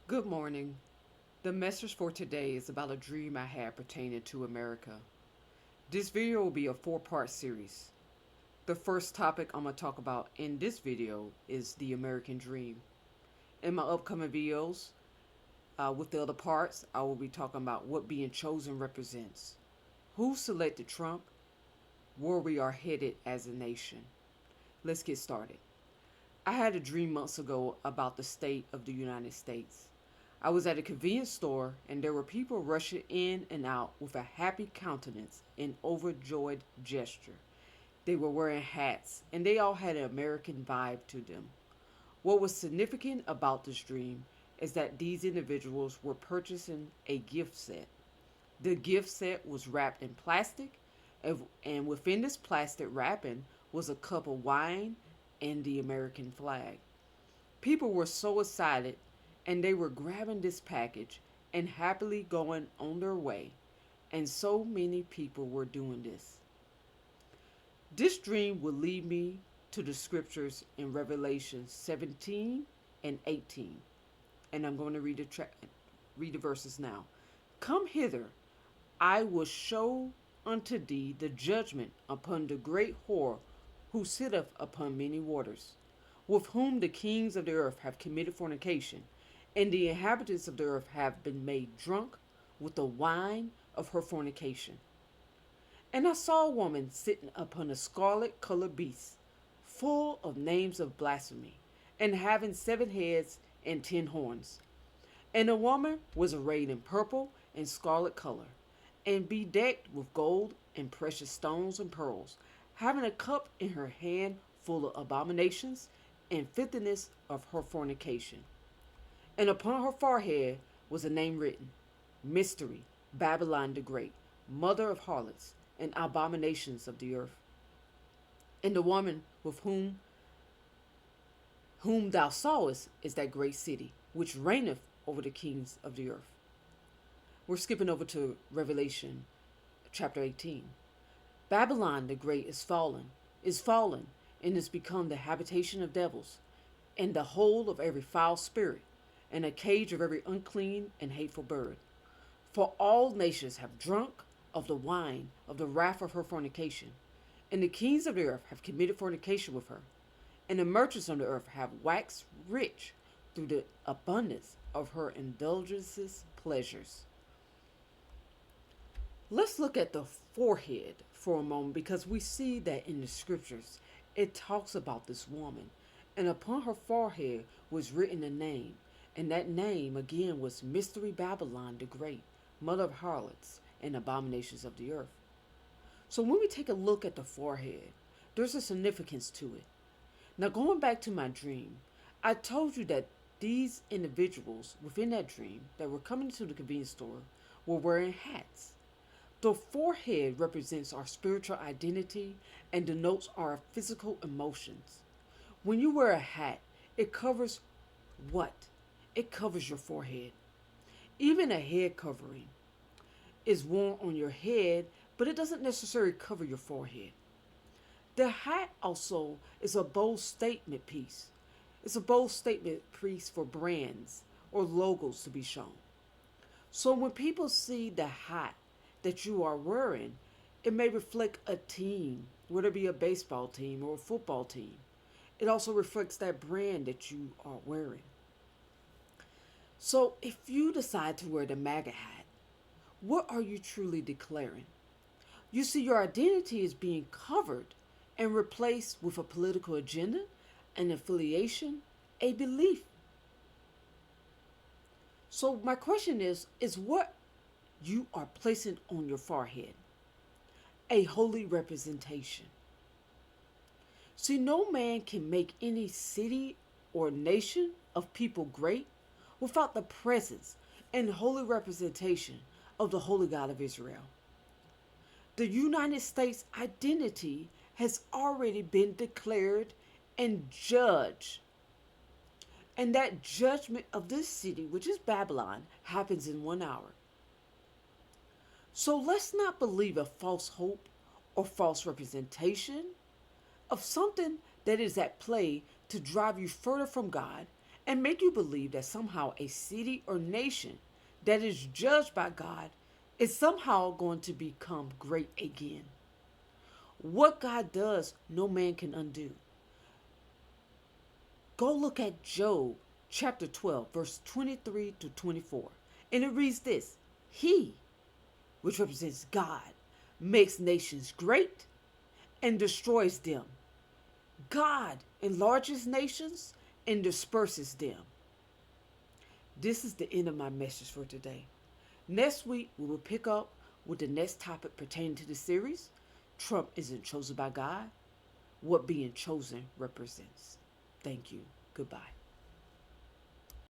Good morning. The message for today is about a dream I had pertaining to America. This video will be a four-part series. The first topic I'm going to talk about in this video is the American dream. In my upcoming videos, with the other parts, I will be talking about what being chosen represents, who selected Trump, where we are headed as a nation. Let's get started. I had a dream months ago about the state of the United States. I was at a convenience store and there were people rushing in and out with a happy countenance and overjoyed gesture. They were wearing hats and they all had an American vibe to them. What was significant about this dream is that these individuals were purchasing a gift set. The gift set was wrapped in plastic, and within this plastic wrapping was a cup of wine and the American flag. People were so excited and they were grabbing this package and happily going on their way. And so many people were doing this. This dream will lead me to the scriptures in Revelation 17 and 18. And I'm going to read the verses now. Come hither, I will show unto thee the judgment upon the great whore who sitteth upon many waters, with whom the kings of the earth have committed fornication, and the inhabitants of the earth have been made drunk with the wine of her fornication. And I saw a woman sitting upon a scarlet colored beast, full of names of blasphemy, and having 7 heads and 10 horns. And the woman was arrayed in purple and scarlet color, and bedecked with gold and precious stones and pearls, having a cup in her hand full of abominations and filthiness of her fornication. And upon her forehead was a name written, Mystery, Babylon the Great, Mother of Harlots and Abominations of the Earth. And the woman with whom thou sawest is that great city, which reigneth over the kings of the earth. We're skipping over to Revelation chapter 18. Babylon the Great is fallen, and is become the habitation of devils, and the hold of every foul spirit, and a cage of every unclean and hateful bird. For all nations have drunk of the wine of the wrath of her fornication, and the kings of the earth have committed fornication with her, and the merchants of the earth have waxed rich through the abundance of her indulgences pleasures. Let's look at the forehead for a moment because we see that in the scriptures it talks about this woman, and upon her forehead was written a name, and that name again was Mystery Babylon the Great, Mother of Harlots and Abominations of the Earth. So when we take a look at the forehead, there's a significance to it. Now, going back to my dream, I told you that these individuals within that dream that were coming to the convenience store were wearing hats. The forehead represents our spiritual identity and denotes our physical emotions. When you wear a hat, it covers what? It covers your forehead. Even a head covering is worn on your head, but it doesn't necessarily cover your forehead. The hat also is a bold statement piece. It's a bold statement piece for brands or logos to be shown. So when people see the hat that you are wearing, it may reflect a team, whether it be a baseball team or a football team. It also reflects that brand that you are wearing. So if you decide to wear the MAGA hat, what are you truly declaring? You see, your identity is being covered and replaced with a political agenda, an affiliation, a belief. So my question is what you are placing on your forehead? A holy representation. See, no man can make any city or nation of people great without the presence and holy representation of the Holy God of Israel. The United States identity has already been declared and judged. And that judgment of this city, which is Babylon, happens in 1 hour. So let's not believe a false hope or false representation of something that is at play to drive you further from God and make you believe that somehow a city or nation that is judged by God is somehow going to become great again. What God does, no man can undo. Go look at Job chapter 12, verse 23 to 24. And it reads this: He, which represents God, makes nations great and destroys them. God enlarges nations and disperses them. This is the end of my message for today. Next week, we will pick up with the next topic pertaining to the series: Trump isn't chosen by God, what being chosen represents. Thank you. Goodbye.